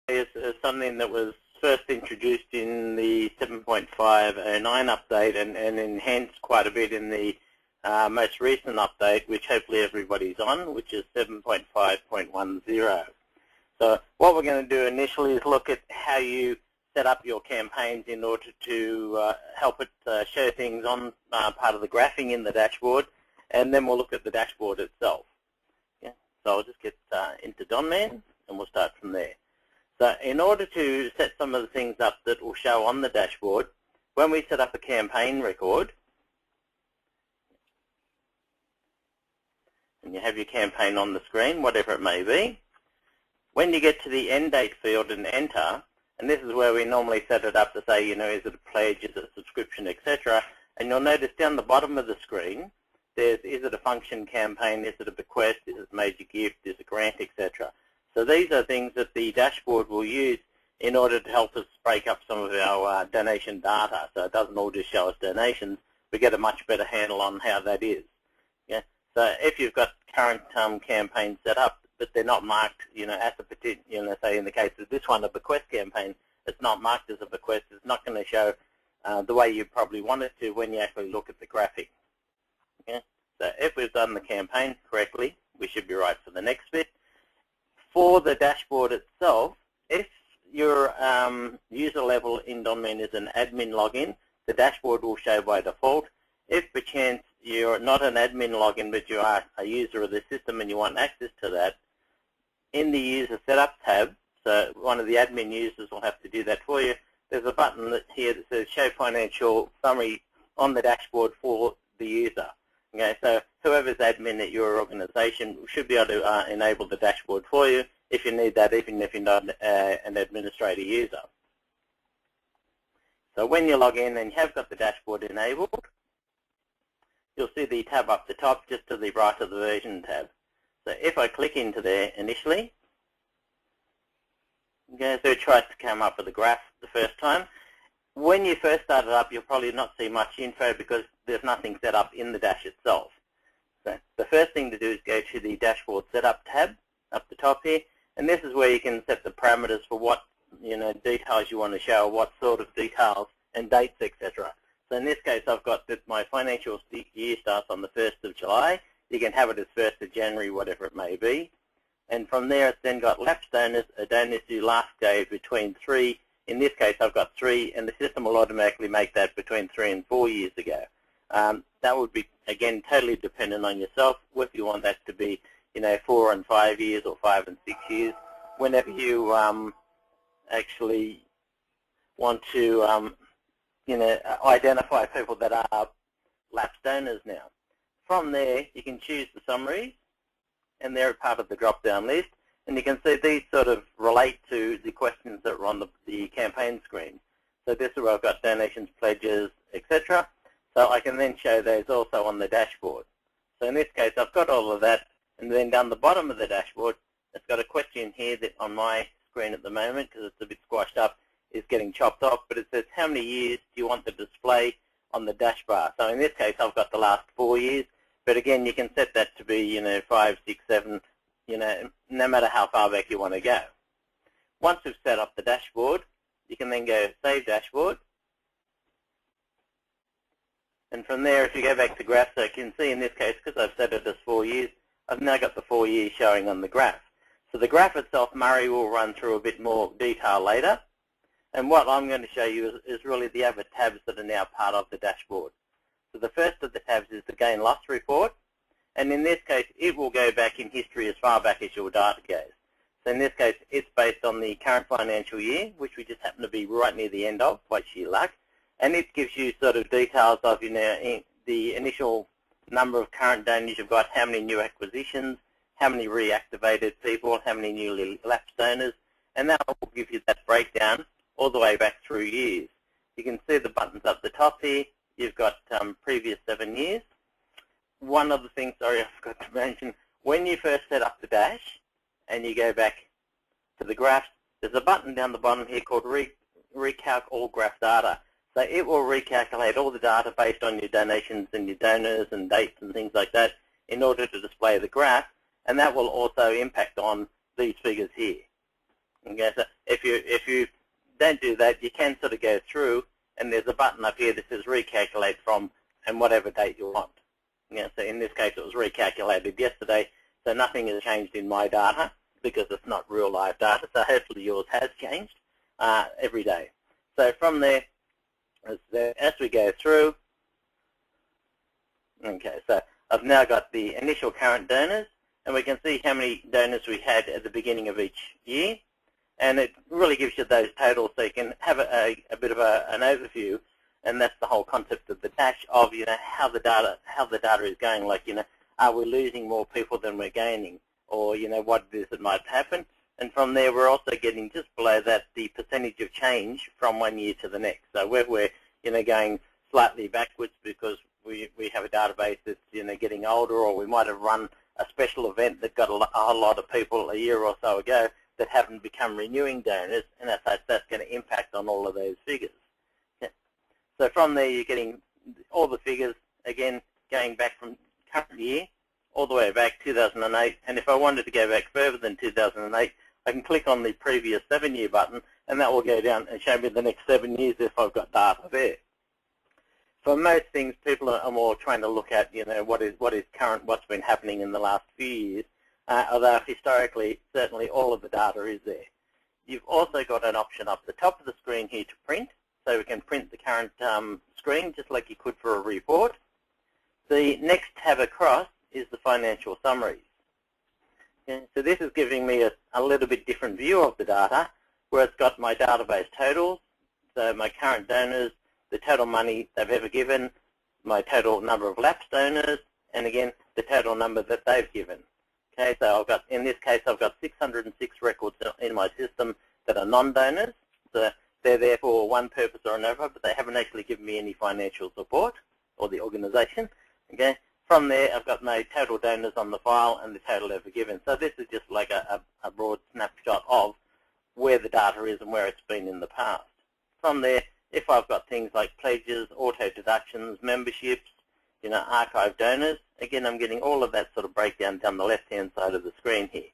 is something that was first introduced in the 7.509 update and enhanced quite a bit in the most recent update, which hopefully everybody's on, which is 7.5.10. So what we're going to do initially is look at how you set up your campaigns in order to help it show things on part of the graphing in the dashboard, and then we'll look at the dashboard itself. Yeah? So I'll just get into Donman, and we'll start from there. So in order to set some of the things up that will show on the dashboard, when we set up a campaign record, and you have your campaign on the screen, whatever it may be, when you get to the end date field and enter, and this is where we normally set it up to say, you know, is it a pledge, is it a subscription, etc. And you'll notice down the bottom of the screen, there's is it a function campaign, is it a bequest, is it a major gift, is it a grant, etc. So these are things that the dashboard will use in order to help us break up some of our donation data. So it doesn't all just show us donations. We get a much better handle on how that is. Yeah. So if you've got current campaigns set up, but they're not marked, you know, as a particular, you know, say in the case of this one, a bequest campaign, it's not marked as a bequest. It's not going to show the way you probably want it to when you actually look at the graphic. Okay? So if we've done the campaign correctly, we should be right for the next bit. For the dashboard itself, if your user level in Donman is an admin login, the dashboard will show by default. If by chance you're not an admin login, but you are a user of the system and you want access to that, in the user setup tab, so one of the admin users will have to do that for you, there's a button here that says show financial summary on the dashboard for the user. Okay, so whoever's admin at your organization should be able to enable the dashboard for you if you need that, even if you're not an administrator user. So when you log in and you have got the dashboard enabled, you'll see the tab up the top just to the right of the version tab. So if I click into there initially, okay, so it tries to come up with a graph the first time. When you first start it up, you'll probably not see much info because there's nothing set up in the dash itself. So the first thing to do is go to the dashboard setup tab up the top here, and this is where you can set the parameters for what, you know, details you want to show, what sort of details and dates, etc. So in this case, I've got that my financial year starts on the 1st of July. You can have it as 1st of January, whatever it may be. And from there, it's then got lapsed donors, donors who last gave between 3. In this case, I've got 3, and the system will automatically make that between 3 and 4 years ago. That would be, again, totally dependent on yourself, if you want that to be, you know, 4 and 5 years or 5 and 6 years. Whenever you actually want to, you know, identify people that are lapsed donors now. From there, you can choose the summaries, and they're part of the drop-down list. And you can see these sort of relate to the questions that are on the campaign screen. So this is where I've got donations, pledges, etc. So I can then show those also on the dashboard. So in this case, I've got all of that. And then down the bottom of the dashboard, it's got a question here that on my screen at the moment, because it's a bit squashed up, is getting chopped off. But it says, how many years do you want the display on the dash bar? So in this case, I've got the last 4 years. But again, you can set that to be, you know, 5, 6, 7, you know, no matter how far back you want to go. Once we've set up the dashboard, you can then go Save Dashboard. And from there, if you go back to graph, so you can see in this case, because I've set it as 4 years, I've now got the 4 years showing on the graph. So the graph itself, Murray will run through a bit more detail later. And what I'm going to show you is really the other tabs that are now part of the dashboard. So the first of the tabs is the gain-loss report. And in this case, it will go back in history as far back as your data goes. So in this case, it's based on the current financial year, which we just happen to be right near the end of, by sheer luck. And it gives you sort of details of, you know, the initial number of current donors you've got, how many new acquisitions, how many reactivated people, how many newly lapsed donors. And that will give you that breakdown all the way back through years. You can see the buttons up the top here. You've got previous 7 years. One other thing, sorry, I forgot to mention, when you first set up the dash and you go back to the graphs, there's a button down the bottom here called Recalc All Graph Data. So it will recalculate all the data based on your donations and your donors and dates and things like that in order to display the graph, and that will also impact on these figures here. Okay, so if you don't do that, you can sort of go through, and there's a button up here that says recalculate from and whatever date you want. Yeah, so in this case, it was recalculated yesterday, so nothing has changed in my data because it's not real live data. So hopefully yours has changed every day. So from there, as we go through, okay, so I've now got the initial current donors, and we can see how many donors we had at the beginning of each year. And it really gives you those totals so you can have a bit of an overview, and that's the whole concept of the dash of, how the data is going. Like, are we losing more people than we're gaining, or what it is that might happen. And from there, we're also getting just below that the percentage of change from one year to the next. So where we're going slightly backwards because we have a database that's getting older, or we might have run a special event that got a whole lot of people a year or so ago that haven't become renewing donors, and that's going to impact on all of those figures. Okay. So from there, you're getting all the figures, again, going back from current year all the way back 2008, and if I wanted to go back further than 2008, I can click on the previous 7-year button, and that will go down and show me the next 7 years if I've got data there. For most things, people are more trying to look at, what is current, what's been happening in the last few years, although historically, certainly all of the data is there. You've also got an option up the top of the screen here to print, so we can print the current screen just like you could for a report. The next tab across is the financial summaries. Okay, so this is giving me a little bit different view of the data, where it's got my database totals, so my current donors, the total money they've ever given, my total number of lapsed donors, and again, the total number that they've given. Okay, so in this case, I've got 606 records in my system that are non-donors. So they're there for one purpose or another, but they haven't actually given me any financial support, or the organization. Okay, from there, I've got my total donors on the file and the total ever given. So this is just like a broad snapshot of where the data is and where it's been in the past. From there, if I've got things like pledges, auto deductions, memberships, archive donors, again, I'm getting all of that sort of breakdown down the left-hand side of the screen here.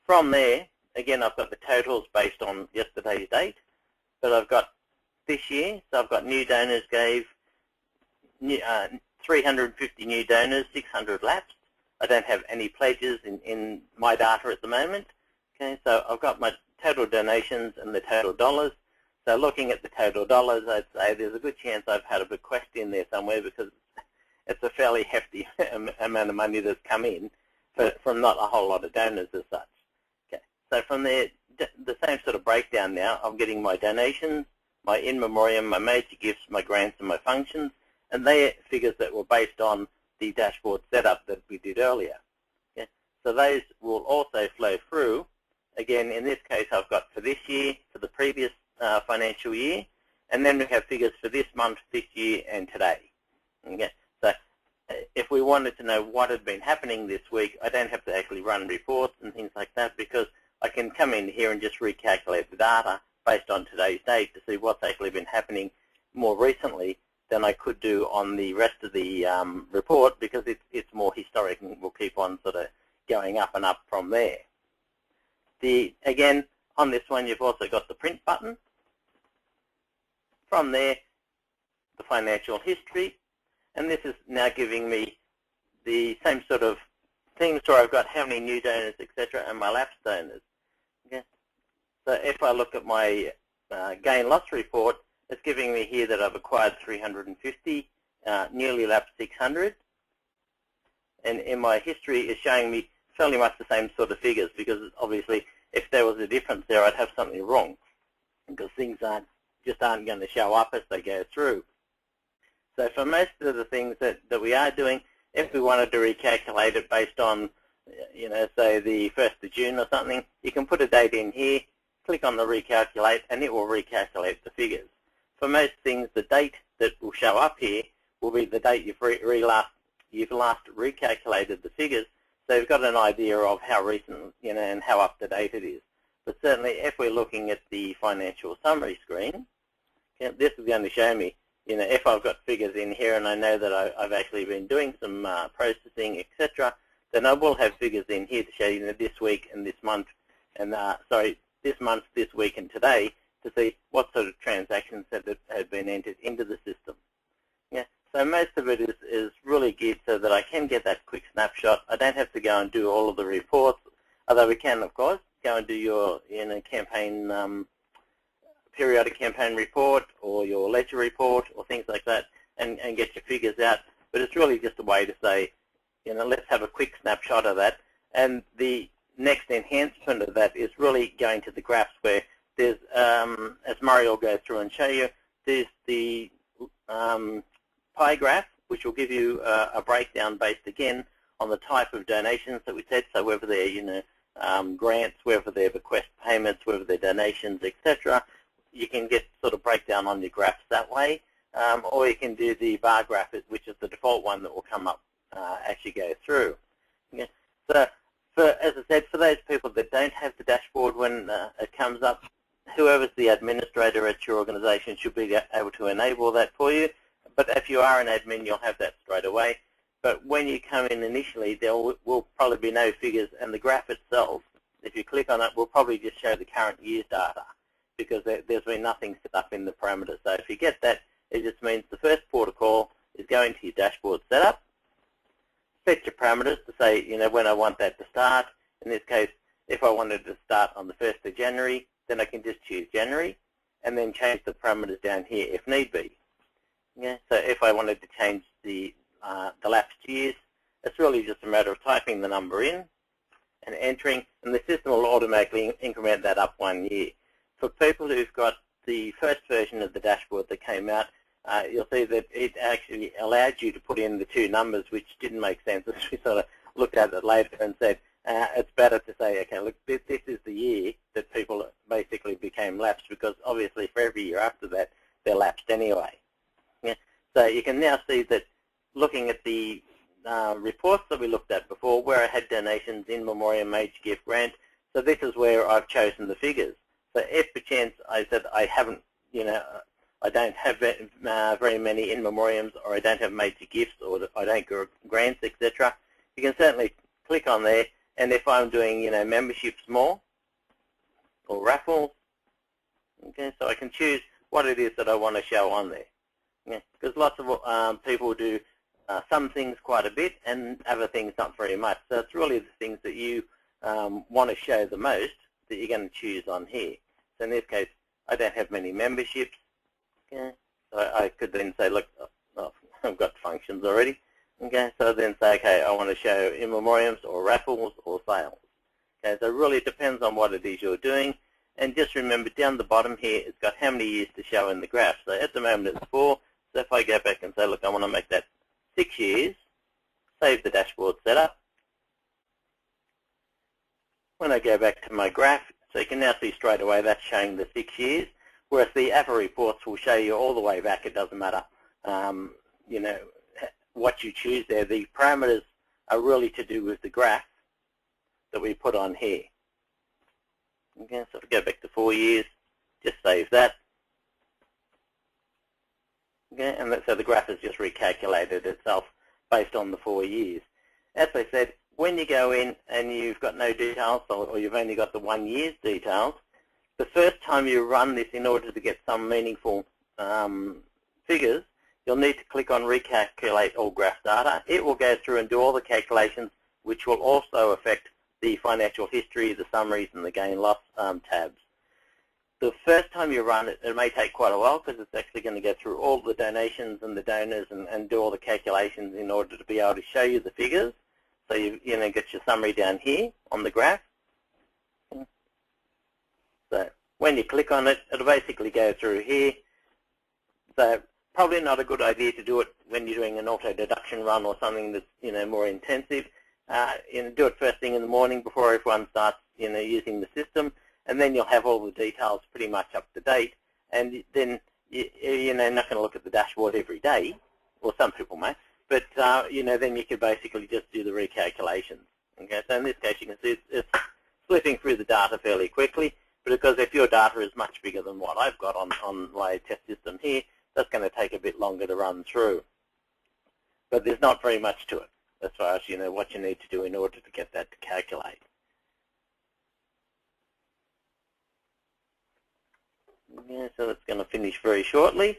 From there, again, I've got the totals based on yesterday's date, but I've got this year, so I've got new donors gave 350 new donors, 600 lapsed. I don't have any pledges in my data at the moment. Okay, so I've got my total donations and the total dollars. So looking at the total dollars, I'd say there's a good chance I've had a bequest in there somewhere because it's a fairly hefty amount of money that's come in from not a whole lot of donors as such. Okay, so from there, the same sort of breakdown now. I'm getting my donations, my in memoriam, my major gifts, my grants, and my functions, and they're figures that were based on the dashboard setup that we did earlier. Okay, so those will also flow through. Again, in this case, I've got for this year, for the previous financial year, and then we have figures for this month, this year, and today. Okay, so if we wanted to know what had been happening this week, I don't have to actually run reports and things like that because I can come in here and just recalculate the data based on today's date to see what's actually been happening more recently than I could do on the rest of the report because it's more historic and will keep on sort of going up and up from there. Again, on this one, you've also got the print button. From there, the financial history, and this is now giving me the same sort of things where I've got how many new donors, etc., and my lapsed donors. Okay. So if I look at my gain-loss report, it's giving me here that I've acquired 350, newly lapsed 600, and in my history, it's showing me fairly much the same sort of figures because obviously, if there was a difference there, I'd have something wrong because things just aren't going to show up as they go through. So for most of the things that we are doing, if we wanted to recalculate it based on, say the 1st of June or something, you can put a date in here, click on the recalculate, and it will recalculate the figures. For most things, the date that will show up here will be the date you've last recalculated the figures, so you've got an idea of how recent, and how up to date it is. But certainly, if we're looking at the financial summary screen, this is going to show me, if I've got figures in here and I know that I've actually been doing some processing, etc., then I will have figures in here to show you this week and this month, and this month, this week, and today to see what sort of transactions that have been entered into the system. Yeah. So most of it is really geared so that I can get that quick snapshot. I don't have to go and do all of the reports, although we can, of course, go and do your campaign periodic campaign report or your ledger report or things like that and get your figures out. But it's really just a way to say, let's have a quick snapshot of that. And the next enhancement of that is really going to the graphs where there's, as Murray will go through and show you, there's the pie graph, which will give you a breakdown based, again, on the type of donations that we said, so whether they're, grants, whether they're bequest payments, whether they're donations, etc. You can get sort of breakdown on your graphs that way, or you can do the bar graph, which is the default one that will come up as you go through. Okay. So, as I said, for those people that don't have the dashboard when it comes up, whoever's the administrator at your organization should be able to enable that for you. But if you are an admin, you'll have that straight away. But when you come in initially, there will probably be no figures, and the graph itself, if you click on it, will probably just show the current year's data because there's been nothing set up in the parameters. So if you get that, it just means the first port of call is going to your dashboard setup, set your parameters to say, when I want that to start. In this case, if I wanted to start on the 1st of January, then I can just choose January and then change the parameters down here if need be. Yeah, so if I wanted to change the lapsed years, it's really just a matter of typing the number in and entering, and the system will automatically increment that up 1 year. For people who've got the first version of the dashboard that came out, you'll see that it actually allowed you to put in the two numbers, which didn't make sense as we sort of looked at it later and said, it's better to say, okay, look, this is the year that people basically became lapsed, because obviously for every year after that, they're lapsed anyway. Yeah. So you can now see that looking at the reports that we looked at before, where I had donations, in memoriam, major gift, grant, so this is where I've chosen the figures. So if per chance I said I haven't, I don't have very many in memoriams, or I don't have major gifts, or I don't get grants, etc., you can certainly click on there, and if I'm doing, memberships more, or raffles, okay, so I can choose what it is that I want to show on there. Yeah, because lots of people do some things quite a bit and other things not very much. So it's really the things that you want to show the most that you're going to choose on here. So in this case, I don't have many memberships. Okay, so I could then say, look, I've got functions already. Okay, so then say, okay, I want to show in memoriams or raffles or sales. Okay, so it really depends on what it is you're doing. And just remember, down the bottom here, it's got how many years to show in the graph. So at the moment it's 4. So if I go back and say, look, I want to make that 6 years, save the dashboard setup. When I go back to my graph, so you can now see straight away that's showing the 6 years, whereas the other reports will show you all the way back. It doesn't matter, what you choose there. The parameters are really to do with the graph that we put on here. Okay, so if we go back to 4 years, just save that. Okay, and so the graph has just recalculated itself based on the 4 years. As I said, when you go in and you've got no details, or you've only got the 1 year's details, the first time you run this in order to get some meaningful figures, you'll need to click on Recalculate All Graph Data. It will go through and do all the calculations, which will also affect the financial history, the summaries, and the gain-loss tabs. The first time you run it, it may take quite a while because it's actually going to go through all the donations and the donors and do all the calculations in order to be able to show you the figures. So you get your summary down here on the graph. So when you click on it, it'll basically go through here. So probably not a good idea to do it when you're doing an auto deduction run or something that's more intensive. Do it first thing in the morning before everyone starts using the system, and then you'll have all the details pretty much up to date. And then you're not going to look at the dashboard every day, or some people may, but then you could basically just do the recalculations. Okay, so in this case you can see it's slipping through the data fairly quickly, but because if your data is much bigger than what I've got on my test system here, that's going to take a bit longer to run through. But there's not very much to it as far as what you need to do in order to get that to calculate. Yeah, so it's going to finish very shortly,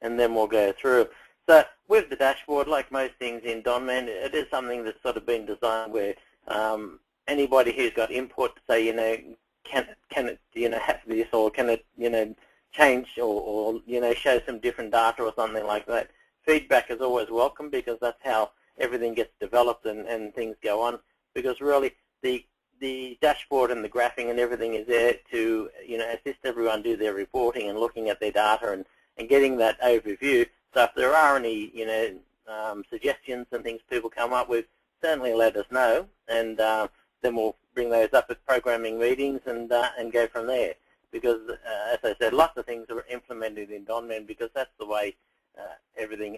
and then we'll go through. So with the dashboard, like most things in Donman, it is something that's sort of been designed where anybody who's got input, say, can it, have this, or can it, change or show some different data or something like that. Feedback is always welcome, because that's how everything gets developed and things go on. Because really, the dashboard and the graphing and everything is there to assist everyone do their reporting and looking at their data and getting that overview. So if there are any suggestions and things people come up with, certainly let us know, and then we'll bring those up at programming meetings and go from there. Because as I said, lots of things are implemented in Donman because that's the way everything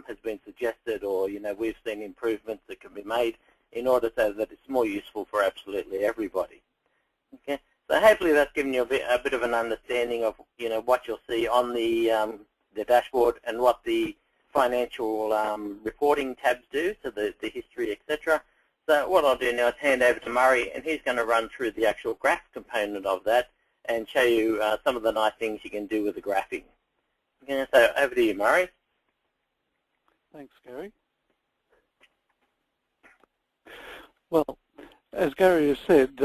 has been suggested, or we've seen improvements that can be made in order so that it's more useful for absolutely everybody. Okay, so hopefully that's given you a bit of an understanding of what you'll see on the dashboard and what the financial reporting tabs do, so the history, etc. So what I'll do now is hand over to Murray, and he's going to run through the actual graph component of that and show you some of the nice things you can do with the graphing. Okay, so over to you, Murray. Thanks, Gary. Well, as Gary has said,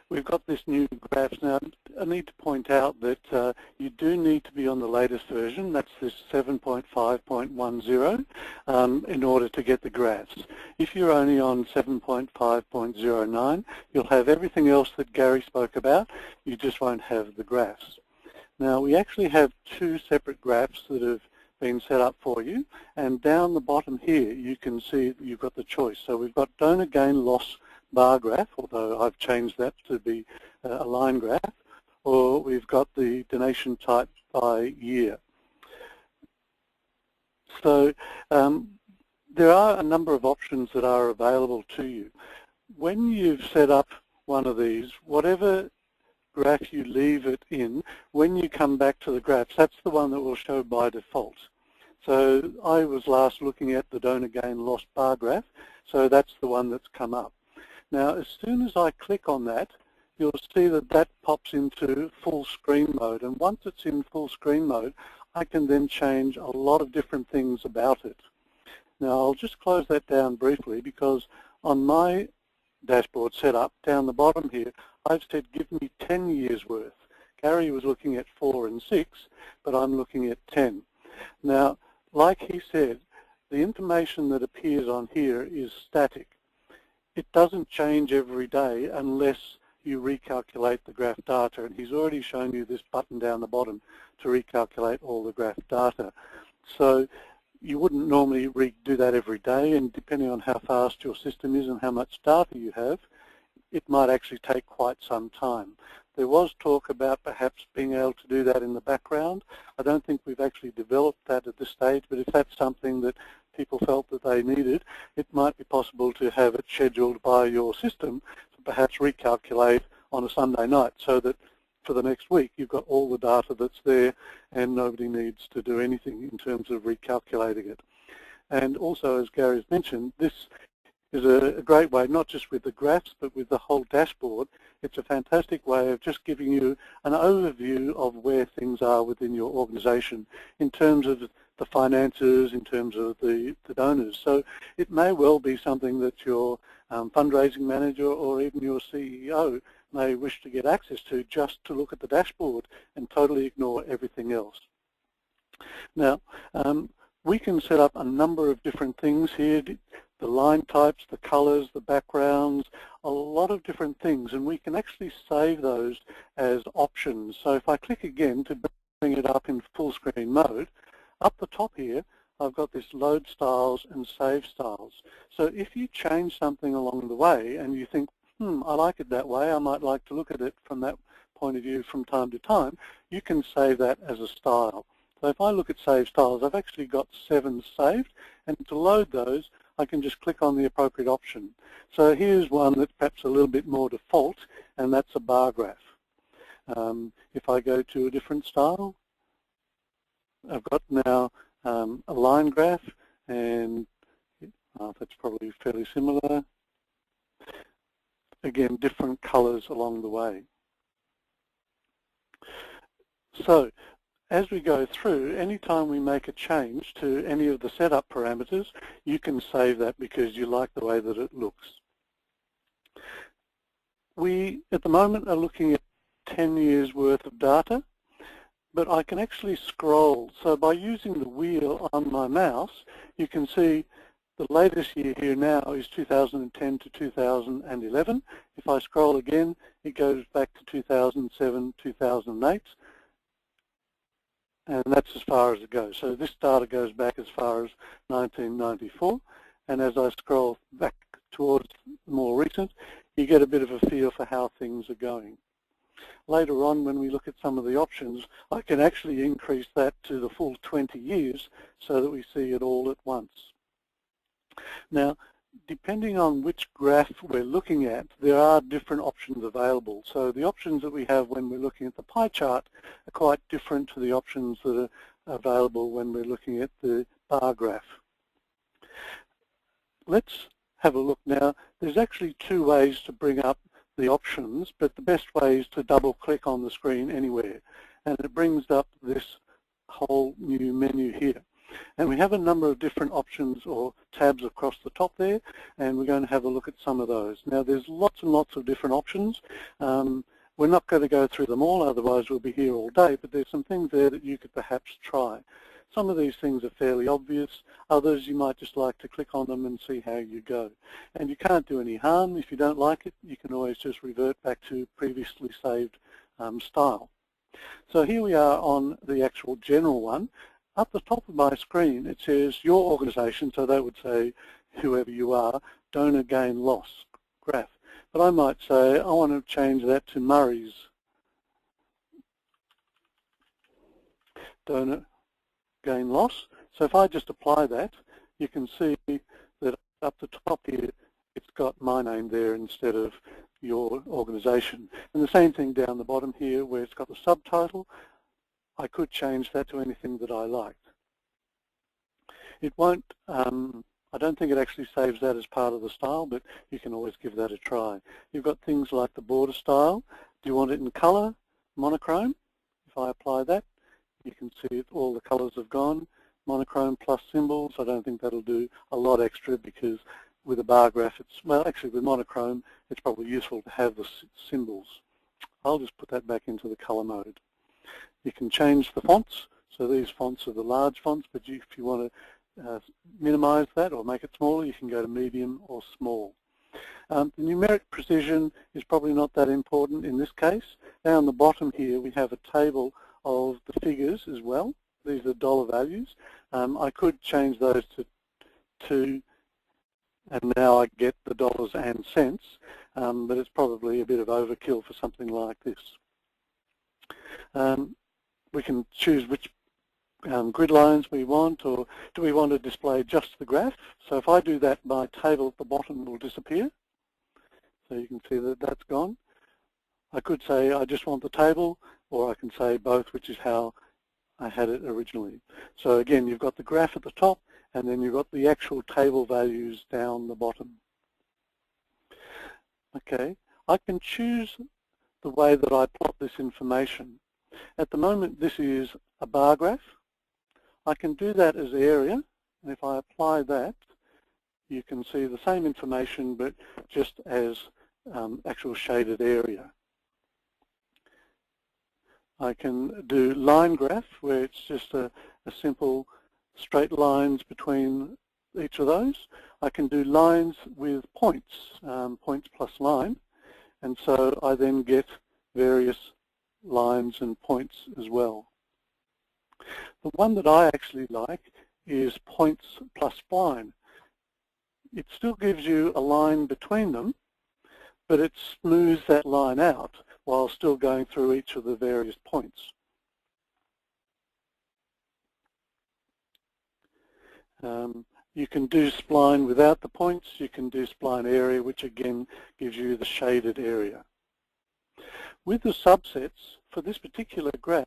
we've got this new graph now. I need to point out that you do need to be on the latest version. That's this 7.5.10 in order to get the graphs. If you're only on 7.5.09, you'll have everything else that Gary spoke about. You just won't have the graphs. Now, we actually have two separate graphs that have been set up for you, and down the bottom here you can see that you've got the choice. So we've got donor gain loss bar graph, although I've changed that to be a line graph, or we've got the donation type by year. So there are a number of options that are available to you. When you've set up one of these, whatever graph you leave it in, when you come back to the graphs, that's the one that will show by default. So I was last looking at the donor gain loss bar graph, so that's the one that's come up. Now, as soon as I click on that, you'll see that that pops into full screen mode, and once it's in full screen mode, I can then change a lot of different things about it. Now, I'll just close that down briefly, because on my dashboard setup down the bottom here, I've said give me 10 years worth. Gary was looking at 4 and 6, but I'm looking at 10. Now, like he said, the information that appears on here is static. It doesn't change every day unless you recalculate the graph data, and he's already shown you this button down the bottom to recalculate all the graph data. So you wouldn't normally do that every day, and depending on how fast your system is and how much data you have, it might actually take quite some time. There was talk about perhaps being able to do that in the background. I don't think we've actually developed that at this stage, but if that's something that people felt that they needed, it might be possible to have it scheduled by your system to perhaps recalculate on a Sunday night, so that for the next week you've got all the data that's there and nobody needs to do anything in terms of recalculating it. And also, as Gary's mentioned, this is a great way, not just with the graphs, but with the whole dashboard. It's a fantastic way of just giving you an overview of where things are within your organization in terms of the finances, in terms of the donors. So it may well be something that your fundraising manager or even your CEO may wish to get access to, just to look at the dashboard and totally ignore everything else. Now, we can set up a number of different things here. The line types, the colors, the backgrounds, a lot of different things, and we can actually save those as options. So if I click again to bring it up in full screen mode, up the top here I've got this load styles and save styles. So if you change something along the way and you think, I like it that way, I might like to look at it from that point of view from time to time, you can save that as a style. So if I look at save styles, I've actually got 7 saved, and to load those I can just click on the appropriate option. So here's one that's perhaps a little bit more default, and that's a bar graph. If I go to a different style, I've got now a line graph, and that's probably fairly similar. Again, different colors along the way. So as we go through, anytime we make a change to any of the setup parameters, you can save that because you like the way that it looks. We, at the moment, are looking at 10 years worth of data, but I can actually scroll. So by using the wheel on my mouse, you can see the latest year here now is 2010 to 2011. If I scroll again, it goes back to 2007, 2008. And that's as far as it goes. So this data goes back as far as 1994. And as I scroll back towards more recent, you get a bit of a feel for how things are going. Later on, when we look at some of the options, I can actually increase that to the full 20 years so that we see it all at once. Now, depending on which graph we're looking at, there are different options available. So the options that we have when we're looking at the pie chart are quite different to the options that are available when we're looking at the bar graph. Let's have a look now. There's actually two ways to bring up the options, but the best way is to double click on the screen anywhere, and it brings up this whole new menu here. And we have a number of different options or tabs across the top there, and we're going to have a look at some of those. Now there's lots and lots of different options. We're not going to go through them all, otherwise we'll be here all day, but there's some things there that you could perhaps try. Some of these things are fairly obvious, others you might just like to click on them and see how you go. And you can't do any harm. If you don't like it, you can always just revert back to previously saved style. So here we are on the actual general one. Up the top of my screen it says your organisation, so that would say whoever you are, donor gain loss graph. But I might say I want to change that to Murray's donor gain loss. So if I just apply that, you can see that up the top here it's got my name there instead of your organisation. And the same thing down the bottom here where it's got the subtitle. I could change that to anything that I liked. It won't, I don't think it actually saves that as part of the style, but you can always give that a try. You've got things like the border style. Do you want it in colour, monochrome? If I apply that, you can see it, all the colours have gone. Monochrome plus symbols, I don't think that'll do a lot extra because with a bar graph, it's, well actually with monochrome, it's probably useful to have the symbols. I'll just put that back into the colour mode. You can change the fonts, so these fonts are the large fonts, but if you want to minimize that or make it smaller, you can go to medium or small. The numeric precision is probably not that important in this case. Down the bottom here we have a table of the figures as well. These are dollar values. I could change those to 2, and now I get the dollars and cents, but it's probably a bit of overkill for something like this. We can choose which grid lines we want, or do we want to display just the graph. So if I do that, my table at the bottom will disappear. So you can see that that's gone. I could say I just want the table, or I can say both, which is how I had it originally. So again, you've got the graph at the top, and then you've got the actual table values down the bottom. Okay, I can choose the way that I plot this information. At the moment, this is a bar graph. I can do that as area, and if I apply that, you can see the same information, but just as actual shaded area. I can do line graph, where it's just a simple straight lines between each of those. I can do lines with points, points plus line, and so I then get various lines and points as well. The one that I actually like is points plus spline. It still gives you a line between them, but it smooths that line out while still going through each of the various points. You can do spline without the points. You can do spline area, which again gives you the shaded area. With the subsets, for this particular graph,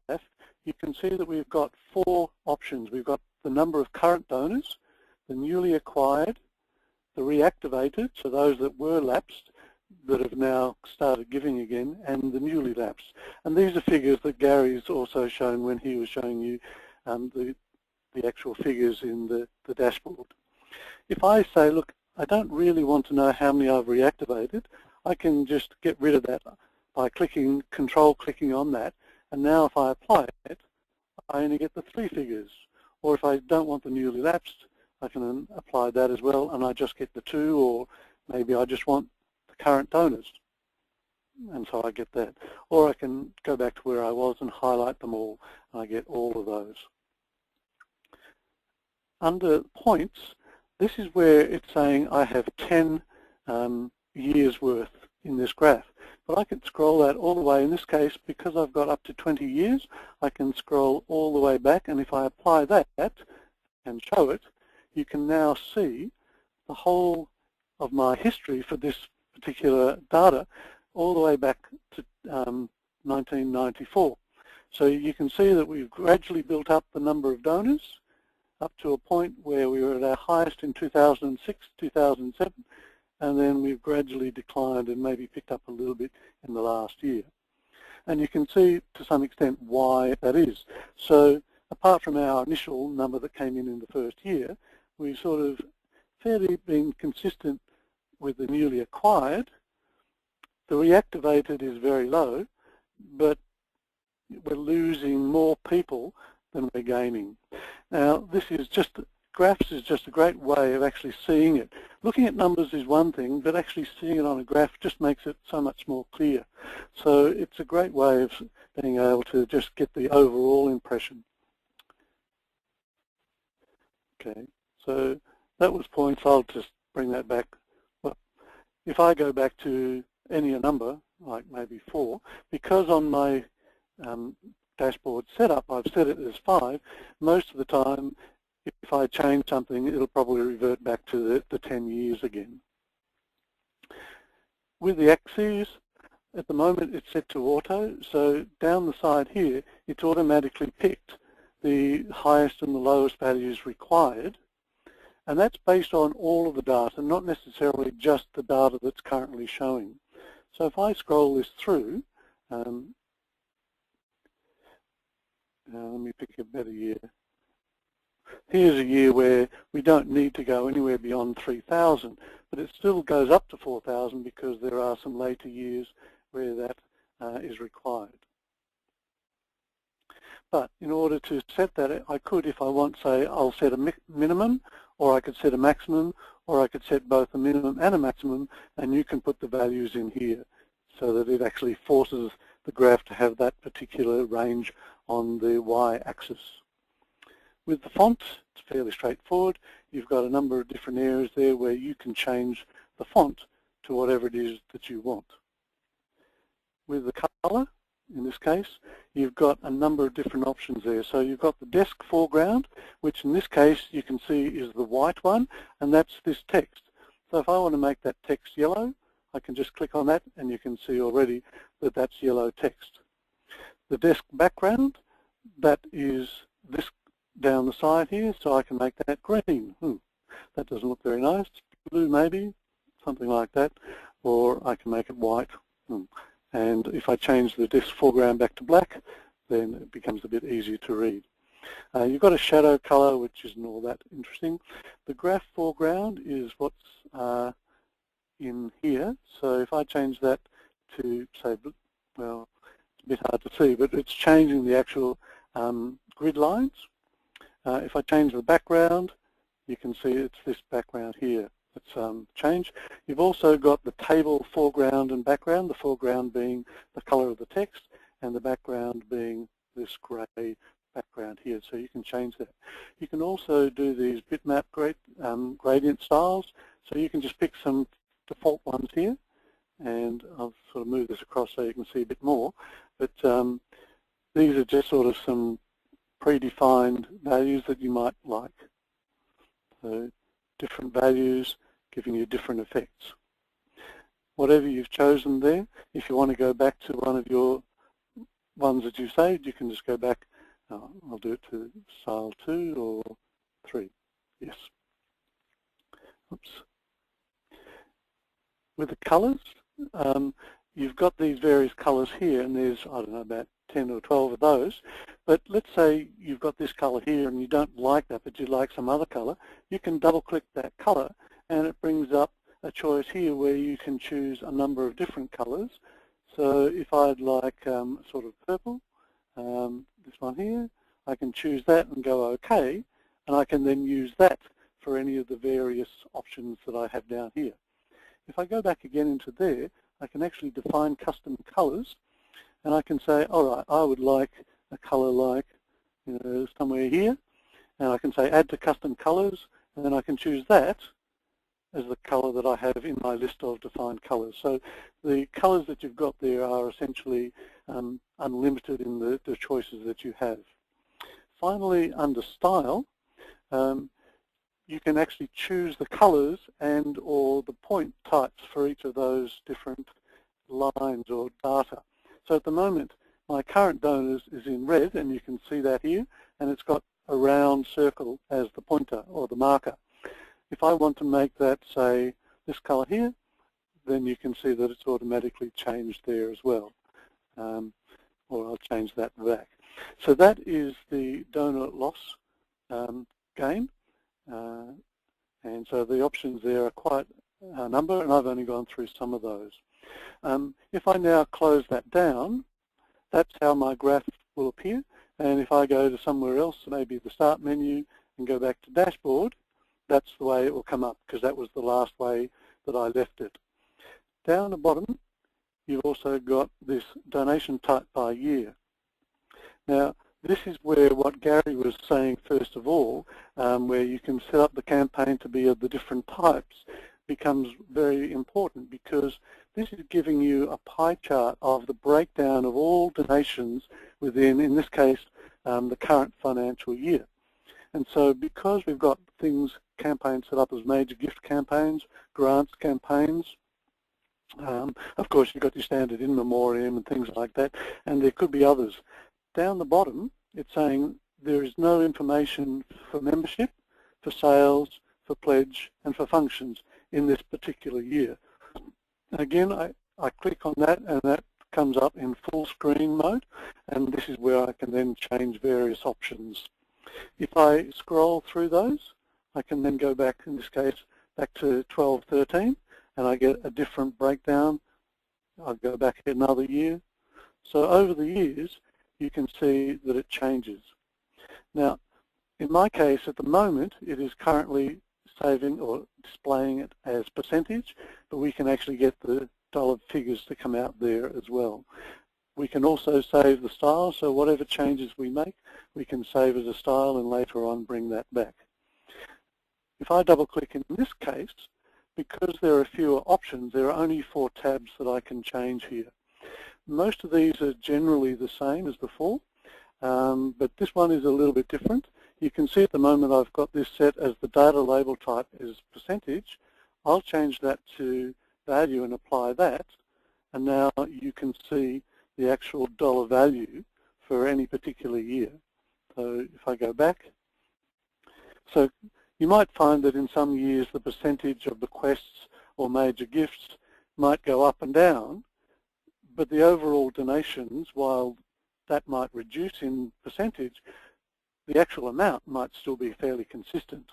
you can see that we've got 4 options. We've got the number of current donors, the newly acquired, the reactivated, so those that were lapsed, that have now started giving again, and the newly lapsed. And these are figures that Gary's also shown when he was showing you the actual figures in the dashboard. If I say, look, I don't really want to know how many I've reactivated, I can just get rid of that by control-clicking on that, and now if I apply it, I only get the 3 figures. Or if I don't want the newly lapsed, I can apply that as well, and I just get the 2, or maybe I just want the current donors, and so I get that. Or I can go back to where I was and highlight them all, and I get all of those. Under points, this is where it's saying I have 10 years worth in this graph. But I can scroll that all the way. In this case, because I've got up to 20 years, I can scroll all the way back, and if I apply that and show it, you can now see the whole of my history for this particular data all the way back to 1994. So you can see that we've gradually built up the number of donors up to a point where we were at our highest in 2006, 2007, and then we've gradually declined and maybe picked up a little bit in the last year. And you can see to some extent why that is. So apart from our initial number that came in the first year, we've sort of fairly been consistent with the newly acquired. The reactivated is very low, but we're losing more people than we're gaining. Now, this is just, graphs is just a great way of actually seeing it. Looking at numbers is one thing, but actually seeing it on a graph just makes it so much more clear. So it's a great way of being able to just get the overall impression. Okay, so that was points. I'll just bring that back. Well, if I go back to any number, like maybe 4, because on my dashboard setup I've set it as 5, most of the time if I change something, it'll probably revert back to the 10 years again. With the axes, at the moment it's set to auto, so down the side here, it's automatically picked the highest and the lowest values required, and that's based on all of the data, not necessarily just the data that's currently showing. So if I scroll this through, let me pick a better year. Here's a year where we don't need to go anywhere beyond 3,000, but it still goes up to 4,000 because there are some later years where that is required. But in order to set that, I could, if I want, say I'll set a minimum, or I could set a maximum, or I could set both a minimum and a maximum, and you can put the values in here so that it actually forces the graph to have that particular range on the y-axis. With the font, it's fairly straightforward. You've got a number of different areas there where you can change the font to whatever it is that you want. With the color, in this case, you've got a number of different options there. So you've got the desk foreground, which in this case you can see is the white one, and that's this text. So if I want to make that text yellow, I can just click on that and you can see already that that's yellow text. The desk background, that is this down the side here, so I can make that green. That doesn't look very nice. Blue maybe, something like that, or I can make it white. And if I change the desk foreground back to black, then it becomes a bit easier to read. You've got a shadow color, which isn't all that interesting. The graph foreground is what's in here. So if I change that to, say, well, it's a bit hard to see, but it's changing the actual grid lines. If I change the background, you can see it's this background here that's changed. You've also got the table foreground and background, the foreground being the color of the text and the background being this grey background here, so you can change that. You can also do these bitmap gradient styles, so you can just pick some default ones here, and I'll sort of move this across so you can see a bit more, but these are just sort of some predefined values that you might like. So different values giving you different effects. Whatever you've chosen there, if you want to go back to one of your ones that you saved, you can just go back. I'll do it to style 2 or 3. Yes. Oops. With the colors, you've got these various colours here, and there's, I don't know, about 10 or 12 of those. But let's say you've got this colour here and you don't like that, but you like some other colour. You can double-click that colour, and it brings up a choice here where you can choose a number of different colours. So if I'd like sort of purple, this one here, I can choose that and go OK, and I can then use that for any of the various options that I have down here. If I go back again into there, I can actually define custom colours, and I can say, all right, I would like a colour like, you know, somewhere here, and I can say add to custom colours, and then I can choose that as the colour that I have in my list of defined colours. So the colours that you've got there are essentially unlimited in the choices that you have. Finally, under Style, you can actually choose the colours and or the point types for each of those different lines or data. So at the moment, my current donors is in red, and you can see that here, and it's got a round circle as the pointer or the marker. If I want to make that, say, this colour here, then you can see that it's automatically changed there as well. Or I'll change that back. So that is the donor loss game. And so the options there are quite a number, and I've only gone through some of those. If I now close that down, that's how my graph will appear. And if I go to somewhere else, maybe the Start menu, and go back to Dashboard, that's the way it will come up, because that was the last way that I left it. Down the bottom, you've also got this donation type by year. Now, this is where what Gary was saying first of all, where you can set up the campaign to be of the different types, becomes very important, because this is giving you a pie chart of the breakdown of all donations within, in this case, the current financial year. And so because we've got campaigns set up as major gift campaigns, grants campaigns, of course you've got your standard in memoriam and things like that, and there could be others. Down the bottom, it's saying there is no information for membership, for sales, for pledge, and for functions in this particular year. Again, I click on that, and that comes up in full screen mode, and this is where I can then change various options. If I scroll through those, I can then go back, in this case, back to 12-13, and I get a different breakdown. I'll go back another year. So over the years, you can see that it changes. Now, in my case, at the moment, it is currently saving or displaying it as percentage, but we can actually get the dollar figures to come out there as well. We can also save the style, so whatever changes we make, we can save as a style and later on bring that back. If I double click in this case, because there are fewer options, there are only 4 tabs that I can change here. Most of these are generally the same as before, but this one is a little bit different. You can see at the moment I've got this set as the data label type is percentage. I'll change that to value and apply that, and now you can see the actual dollar value for any particular year. So if I go back, so you might find that in some years the percentage of bequests or major gifts might go up and down, but the overall donations, while that might reduce in percentage, the actual amount might still be fairly consistent.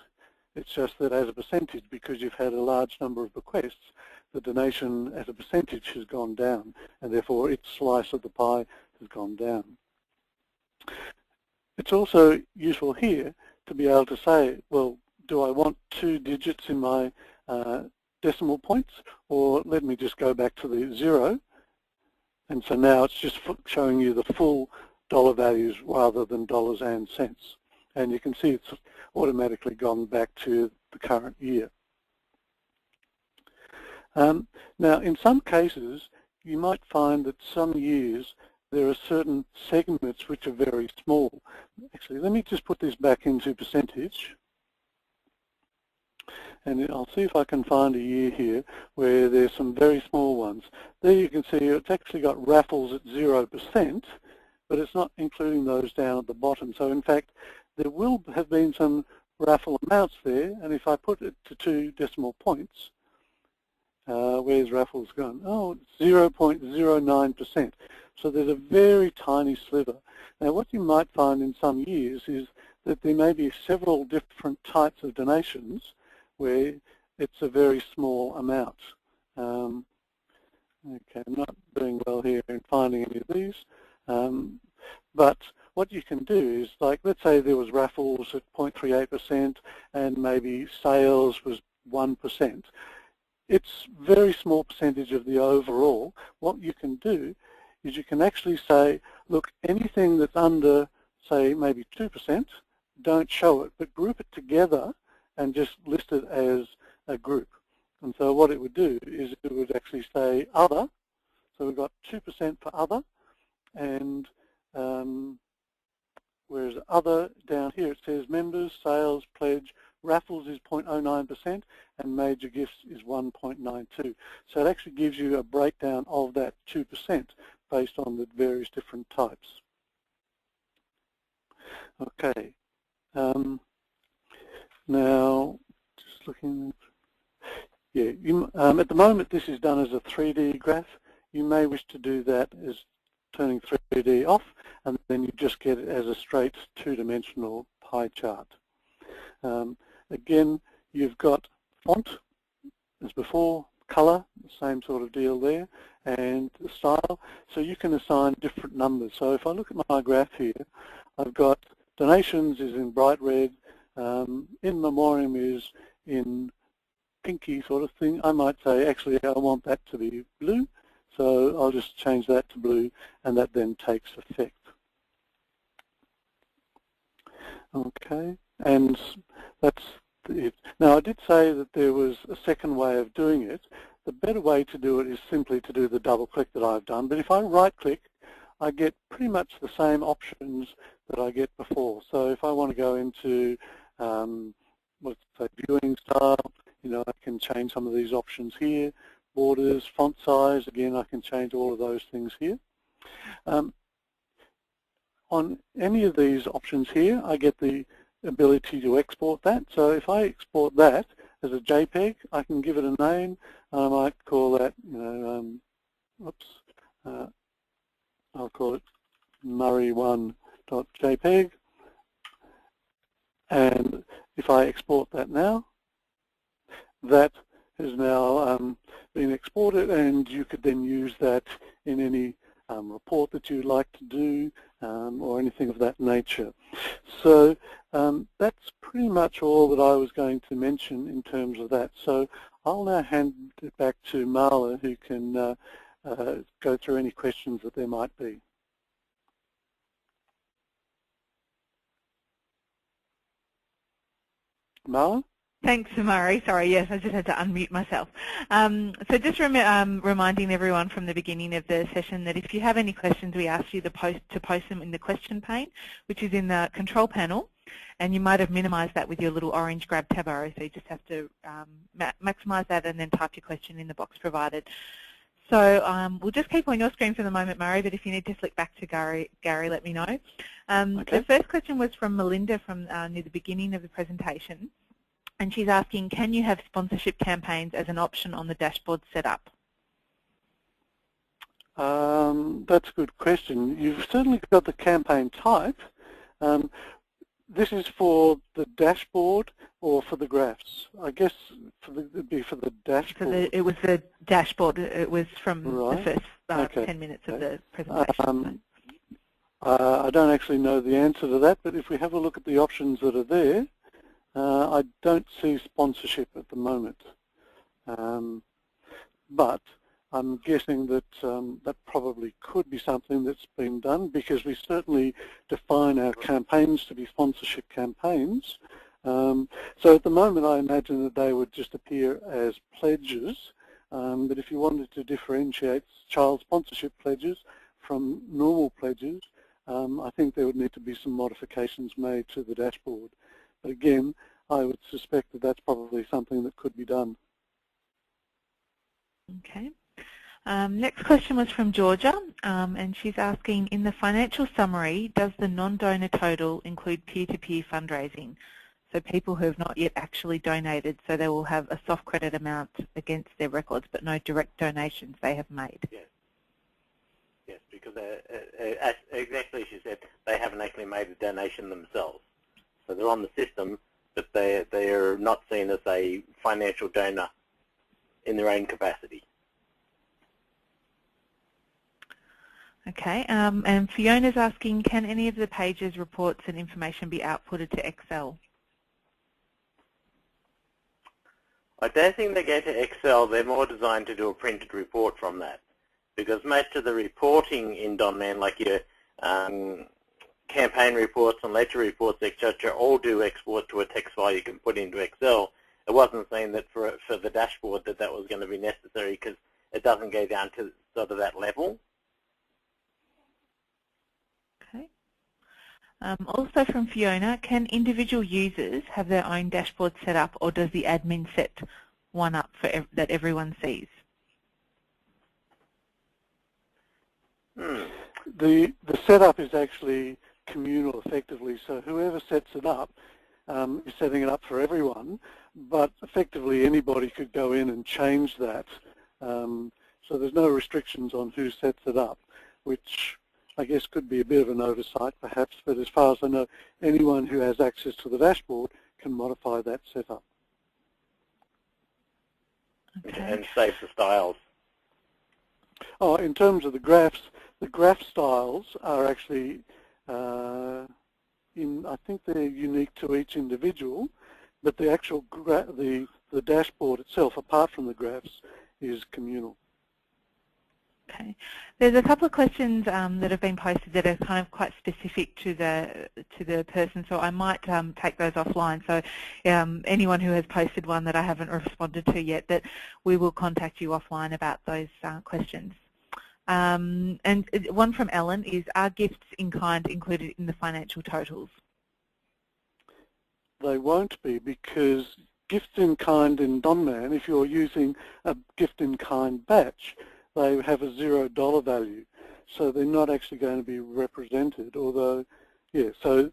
It's just that as a percentage, because you've had a large number of bequests, the donation as a percentage has gone down, and therefore its slice of the pie has gone down. It's also useful here to be able to say, well, do I want 2 digits in my decimal points, or let me just go back to the 0, and so now it's just showing you the full dollar values rather than dollars and cents. And you can see it's automatically gone back to the current year. Now, in some cases, you might find that some years there are certain segments which are very small. Actually, let me just put this back into percentage. And I'll see if I can find a year here where there's some very small ones. There you can see it's actually got raffles at 0%, but it's not including those down at the bottom. So in fact, there will have been some raffle amounts there, and if I put it to 2 decimal points, Where's raffles gone? Oh, 0.09%. So there's a very tiny sliver. Now what you might find in some years is that there may be several different types of donations where it's a very small amount. Okay, I'm not doing well here in finding any of these. But what you can do is, like, let's say there was raffles at 0.38% and maybe sales was 1%. It's a very small percentage of the overall. What you can do is you can actually say, look, anything that's under, say, maybe 2%, don't show it, but group it together and just list it as a group. And so what it would do is it would actually say other. So we've got 2% for other, and whereas other down here it says members, sales, pledge, raffles is 0.09% and major gifts is 1.92. So it actually gives you a breakdown of that 2% based on the various different types. Okay. Now, just looking, yeah, at the moment this is done as a 3D graph. You may wish to do that as turning 3D off, and then you just get it as a straight two-dimensional pie chart. Again, you've got font as before, color, same sort of deal there, and the style. So you can assign different numbers. So if I look at my graph here, I've got donations is in bright red, in memoriam is in pinky sort of thing. I might say, actually, I want that to be blue. So I'll just change that to blue, and that then takes effect. Okay, and that's it. Now I did say that there was a second way of doing it. The better way to do it is simply to do the double click that I've done, but if I right click, I get pretty much the same options that I get before. So if I want to go into, let's say, viewing style, I can change some of these options here. Borders, font size, again, I can change all of those things here. On any of these options here, I get the ability to export that. So if I export that as a JPEG, I can give it a name. I might call that, I'll call it Murray1.jpg. And if I export that now, that is now been exported, and you could then use that in any report that you'd like to do or anything of that nature. So that's pretty much all that I was going to mention in terms of that. So I'll now hand it back to Marla, who can go through any questions that there might be. Marla? Thanks, Murray. Sorry, yes, I just had to unmute myself. So just reminding everyone from the beginning of the session that if you have any questions, we ask you to post them in the question pane, which is in the control panel, and you might have minimized that with your little orange grab tab arrow, so you just have to maximize that and then type your question in the box provided. So we'll just keep on your screen for the moment, Murray, but if you need to flick back to Gary, let me know. Okay. The first question was from Melinda from near the beginning of the presentation. And she's asking, can you have sponsorship campaigns as an option on the dashboard setup? That's a good question. You've certainly got the campaign type. This is for the dashboard or for the graphs? I guess it'd be for the dashboard. It was the dashboard. It was from the first 10 minutes of the presentation. I don't actually know the answer to that, but if we have a look at the options that are there, I don't see sponsorship at the moment, but I'm guessing that that probably could be something that's been done, because we certainly define our campaigns to be sponsorship campaigns. So at the moment I imagine that they would just appear as pledges, but if you wanted to differentiate child sponsorship pledges from normal pledges, I think there would need to be some modifications made to the dashboard. But again, I would suspect that that's probably something that could be done. Okay. Next question was from Georgia, and she's asking, in the financial summary, does the non-donor total include peer-to-peer fundraising? So people who have not yet actually donated, so they will have a soft credit amount against their records, but no direct donations they have made. Yes, yes, because exactly as you said, they haven't actually made a donation themselves. So they're on the system, but they're not seen as a financial donor in their own capacity. Okay, and Fiona's asking, can any of the pages, reports and information be outputted to Excel? I don't think they go to Excel. They're more designed to do a printed report from that, because most of the reporting in Donman, like your campaign reports and ledger reports, etc., all do export to a text file you can put into Excel. It wasn't saying that for the dashboard that was going to be necessary, because it doesn't go down to sort of that level. Okay. Also from Fiona, can individual users have their own dashboard set up, or does the admin set one up for that everyone sees? The setup is actually communal effectively, so whoever sets it up is setting it up for everyone, but effectively anybody could go in and change that. So there's no restrictions on who sets it up, which I guess could be a bit of an oversight perhaps, but as far as I know, anyone who has access to the dashboard can modify that setup. Okay. And save the styles. Oh, in terms of the graph styles are actually, I think they're unique to each individual, but the actual the dashboard itself, apart from the graphs, is communal. Okay. There's a couple of questions that have been posted that are kind of quite specific to the person, so I might take those offline. So anyone who has posted one that I haven't responded to yet, that we will contact you offline about those questions. And one from Ellen is, are gifts in kind included in the financial totals? They won't be, because gifts in kind in Donman, if you're using a gift in kind batch, they have a $0 value, so they're not actually going to be represented, although, yeah, so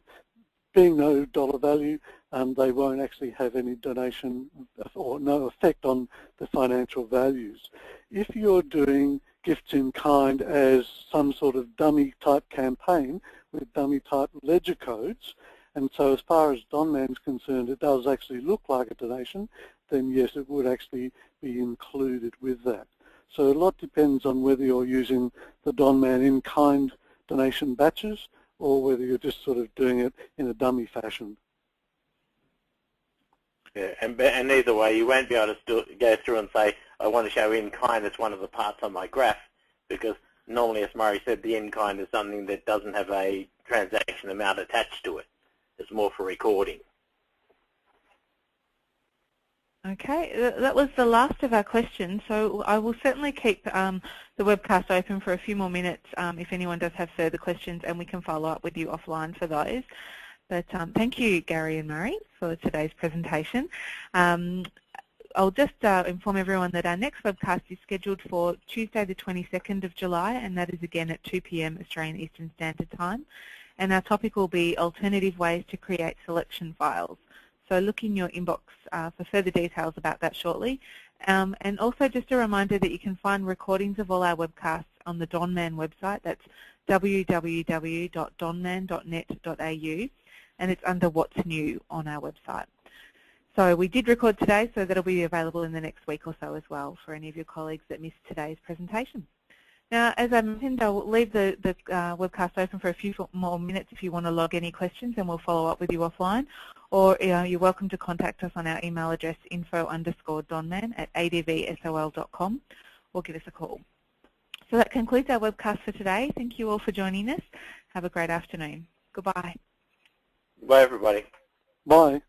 being no dollar value, they won't actually have any donation or no effect on the financial values. If you're doing gifts in kind as some sort of dummy type campaign with dummy type ledger codes, and so as far as Donman's concerned, it does actually look like a donation, then yes, it would actually be included with that. So a lot depends on whether you're using the Donman in-kind donation batches or whether you're just sort of doing it in a dummy fashion. Yeah, and either way, you won't be able to go through and say, I want to show in-kind as one of the parts on my graph, because normally, as Murray said, the in-kind is something that doesn't have a transaction amount attached to it. It's more for recording. Okay, that was the last of our questions, so I will certainly keep the webcast open for a few more minutes if anyone does have further questions, and we can follow up with you offline for those. But thank you, Gary and Murray, for today's presentation. I'll just inform everyone that our next webcast is scheduled for Tuesday the 22nd of July, and that is again at 2 p.m. Australian Eastern Standard Time. And our topic will be alternative ways to create selection files. So look in your inbox for further details about that shortly. And also just a reminder that you can find recordings of all our webcasts on the Donman website. That's www.donman.net.au, and it's under What's New on our website. So we did record today, so that'll be available in the next week or so as well for any of your colleagues that missed today's presentation. Now, as I mentioned, I'll leave the webcast open for a few more minutes if you want to log any questions, and we'll follow up with you offline. Or you're welcome to contact us on our email address info_donman@advsol.com, or give us a call. So that concludes our webcast for today. Thank you all for joining us. Have a great afternoon. Goodbye. Bye, everybody. Bye.